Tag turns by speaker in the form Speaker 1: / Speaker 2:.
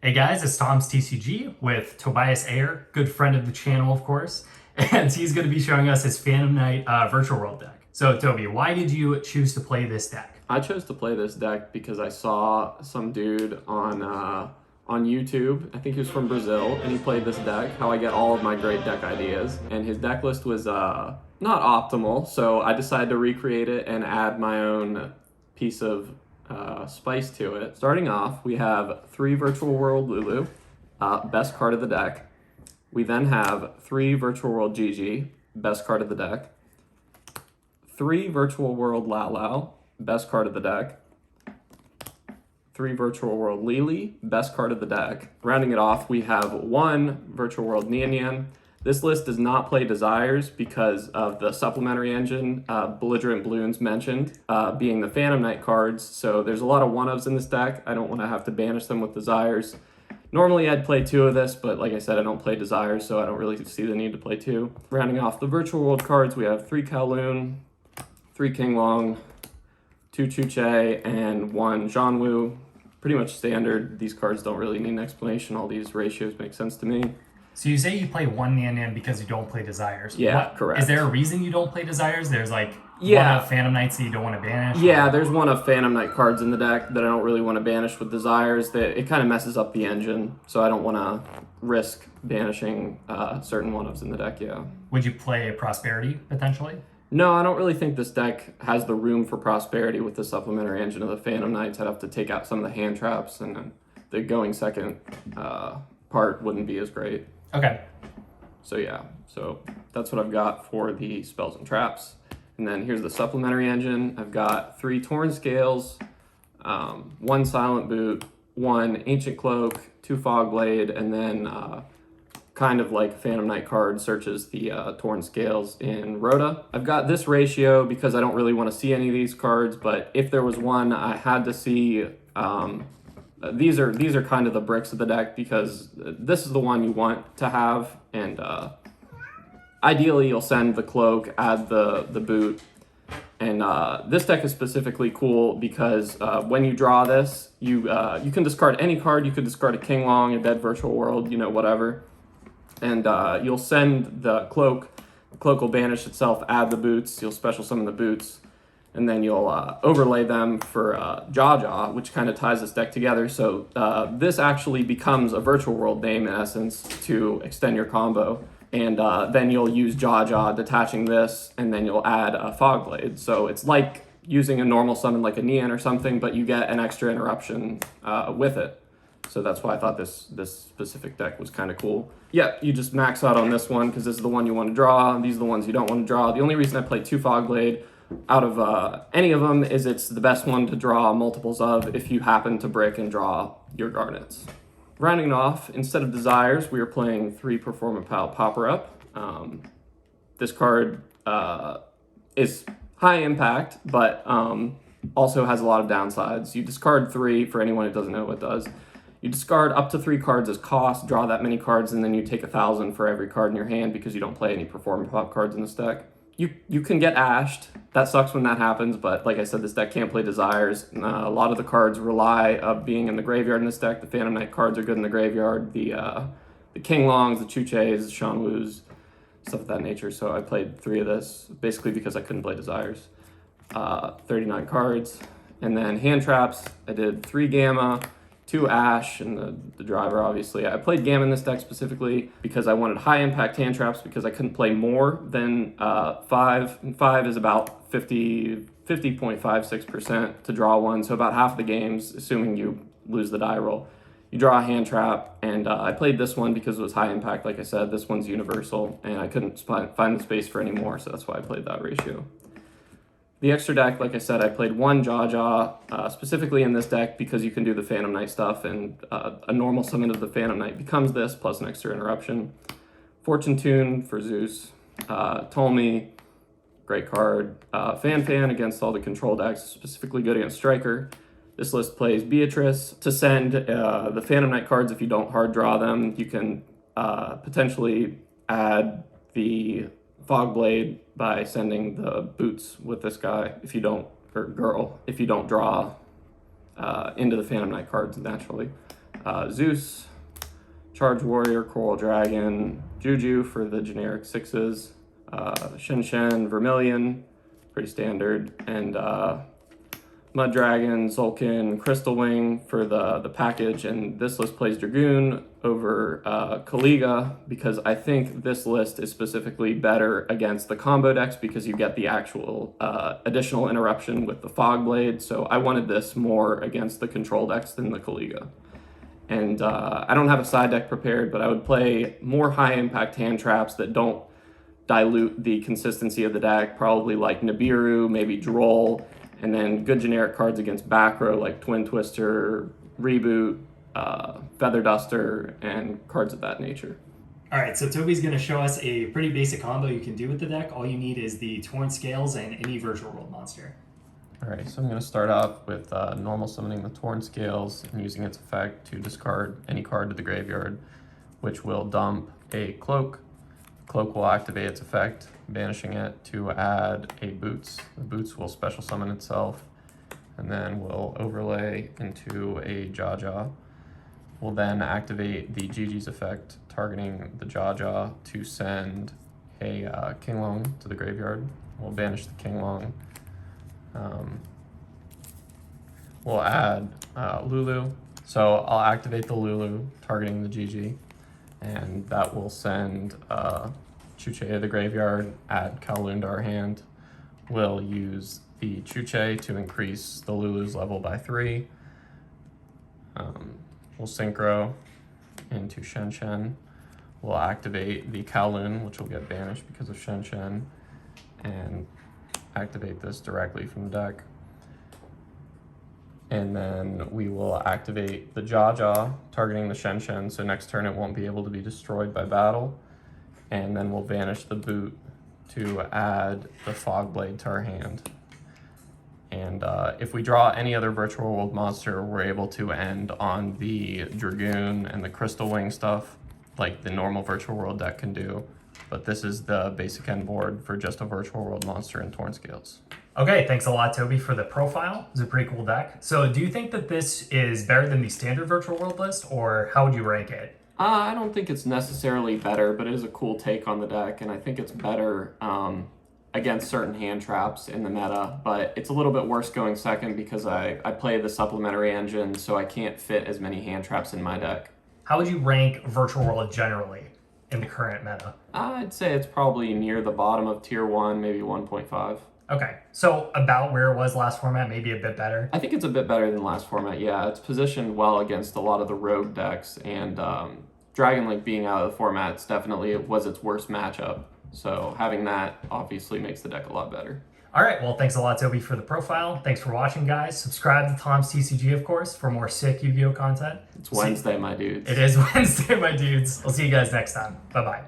Speaker 1: Hey guys, it's Tom's TCG with Tobias Eyre, good friend of the channel, of course, and he's going to be showing us his Phantom Knight Virtual World deck. So Toby, why did you choose to play this deck?
Speaker 2: I chose to play this deck because I saw some dude on YouTube, I think he was from Brazil, and he played this deck, how I get all of my great deck ideas, and his deck list was not optimal, so I decided to recreate it and add my own piece of spice to it. Starting off, we have 3 Virtual World Lulu, best card of the deck. We then have 3 Virtual World Gigi, best card of the deck. 3 Virtual World Lao Lao, best card of the deck. 3 Virtual World Lily, best card of the deck. Rounding it off, we have 1 Virtual World Nian Nian. This list does not play Desires because of the supplementary engine, Belligerent Balloons mentioned, being the Phantom Knight cards, so there's a lot of one-ofs in this deck. I don't want to have to banish them with Desires. Normally I'd play 2 of this, but like I said, I don't play Desires, so I don't really see the need to play 2. Rounding off the Virtual World cards, we have 3 Kowloon, 3 King Long, 2 Chuche, and 1 Zhanwu. Pretty much standard. These cards don't really need an explanation. All these ratios make sense to me.
Speaker 1: So you say you play 1 Nian Nian because you don't play Desires.
Speaker 2: Yeah, correct.
Speaker 1: Is there a reason you don't play Desires? There's like one of Phantom Knights that you don't want to banish?
Speaker 2: Yeah, there's one of Phantom Knight cards in the deck that I don't really want to banish with Desires. It kind of messes up the engine, so I don't want to risk banishing certain one-ofs in the deck, yeah.
Speaker 1: Would you play Prosperity, potentially?
Speaker 2: No, I don't really think this deck has the room for Prosperity with the supplementary engine of the Phantom Knights. I'd have to take out some of the hand traps, and the going second part wouldn't be as great.
Speaker 1: Okay.
Speaker 2: So yeah, so that's what I've got for the spells and traps. And then here's the supplementary engine. I've got 3 Torn Scales, 1 Silent Boot, 1 Ancient Cloak, 2 Fogblade, and then kind of like Phantom Knight card searches the Torn Scales in Rhoda. I've got this ratio because I don't really want to see any of these cards, but if there was one I had to see, these are kind of the bricks of the deck because this is the one you want to have, and ideally you'll send the cloak, add the boot, and this deck is specifically cool because when you draw this, you can discard any card. You could discard a King Long, a Dead Virtual World, you know, whatever, and you'll send the cloak. The cloak will banish itself, add the boots, you'll special summon the boots, and then you'll overlay them for Jaw, which kind of ties this deck together. So this actually becomes a Virtual World name in essence to extend your combo. And then you'll use Jaw, detaching this, and then you'll add a Fogblade. So it's like using a normal summon like a Nian or something, but you get an extra interruption with it. So that's why I thought this specific deck was kind of cool. Yeah, you just max out on this one because this is the one you want to draw. These are the ones you don't want to draw. The only reason I played 2 Fogblade out of any of them is it's the best one to draw multiples of if you happen to brick and draw your Garnets. Rounding off, instead of Desires, we are playing 3 Performapal Popper Up. This card is high impact, but also has a lot of downsides. You discard 3, for anyone who doesn't know what it does. You discard up to 3 cards as cost, draw that many cards, and then you take 1,000 for every card in your hand because you don't play any Performapal cards in this deck. You can get ashed. That sucks when that happens, but like I said, this deck can't play Desires. A lot of the cards rely on being in the graveyard in this deck. The Phantom Knight cards are good in the graveyard. The King Longs, the Chuches, the Shanwus, stuff of that nature. So I played 3 of this, basically because I couldn't play Desires. 39 cards. And then hand traps, I did 3 Gamma, 2 Ash, and the driver, obviously. I played Gamma in this deck specifically because I wanted high impact hand traps because I couldn't play more than 5. And 5 is about 50.56% to draw one, so about half the games, assuming you lose the die roll. You draw a hand trap, and I played this one because it was high impact, like I said. This one's universal, and I couldn't find the space for any more, so that's why I played that ratio. The extra deck, like I said, I played 1 Jaw, specifically in this deck because you can do the Phantom Knight stuff, and a normal summon of the Phantom Knight becomes this, plus an extra interruption. Fortune Tune for Zeus. Tomy, great card. Fan against all the control decks, specifically good against Striker. This list plays Beatrice. To send the Phantom Knight cards, if you don't hard draw them, you can potentially add the Fogblade by sending the boots with this guy if you don't, or girl, if you don't draw into the Phantom Knight cards naturally. Zeus, Charge Warrior, Coral Dragon, Juju for the generic 6s, Shen, Vermilion, pretty standard, and Mud Dragon, Zulkin, Crystal Wing for the package. And this list plays Dragoon over Kaliga because I think this list is specifically better against the combo decks because you get the actual additional interruption with the Fog Blade. So I wanted this more against the control decks than the Kaliga. And I don't have a side deck prepared, but I would play more high impact hand traps that don't dilute the consistency of the deck, probably like Nibiru, maybe Droll, and then good generic cards against back row like Twin Twister, Reboot, Feather Duster, and cards of that nature.
Speaker 1: All right, so Toby's going to show us a pretty basic combo you can do with the deck. All you need is the Torn Scales and any Virtual World monster.
Speaker 2: All right, so I'm going to start off with normal summoning the Torn Scales and using its effect to discard any card to the graveyard, which will dump a Cloak. Cloak will activate its effect, banishing it to add a Boots. The Boots will special summon itself, and then we'll overlay into a Jaja. We'll then activate the Gigi's effect, targeting the Jaja to send a Kinglong to the graveyard. We'll banish the Kinglong. We'll add Lulu. So I'll activate the Lulu, targeting the Gigi, and that will send Chuche to the graveyard, add Kowloon to our hand. We'll use the Chuche to increase the Lulu's level by 3. We'll Synchro into Shen. We'll activate the Kowloon, which will get banished because of Shen, and activate this directly from the deck. And then we will activate the Jaja, targeting the Shen, so next turn it won't be able to be destroyed by battle. And then we'll banish the Boot to add the Fog Blade to our hand. And if we draw any other Virtual World monster, we're able to end on the Dragoon and the Crystal Wing stuff, like the normal Virtual World deck can do. But this is the basic end board for just a Virtual World monster and Torn Scales.
Speaker 1: Okay, thanks a lot, Toby, for the profile. It's a pretty cool deck. So do you think that this is better than the standard Virtual World list, or how would you rank it?
Speaker 2: I don't think it's necessarily better, but it is a cool take on the deck, and I think it's better against certain hand traps in the meta, but it's a little bit worse going second because I play the supplementary engine, so I can't fit as many hand traps in my deck.
Speaker 1: How would you rank Virtual World generally in the current meta?
Speaker 2: I'd say it's probably near the bottom of tier 1, maybe 1.5.
Speaker 1: Okay, so about where it was last format, maybe a bit better?
Speaker 2: I think it's a bit better than last format, yeah. It's positioned well against a lot of the rogue decks, and Dragon Link being out of the format definitely was its worst matchup. So having that obviously makes the deck a lot better.
Speaker 1: All right, well, thanks a lot, Toby, for the profile. Thanks for watching, guys. Subscribe to Tom's TCG, of course, for more sick Yu-Gi-Oh content.
Speaker 2: It's Wednesday, my dudes.
Speaker 1: It is Wednesday, my dudes. I'll see you guys next time. Bye-bye.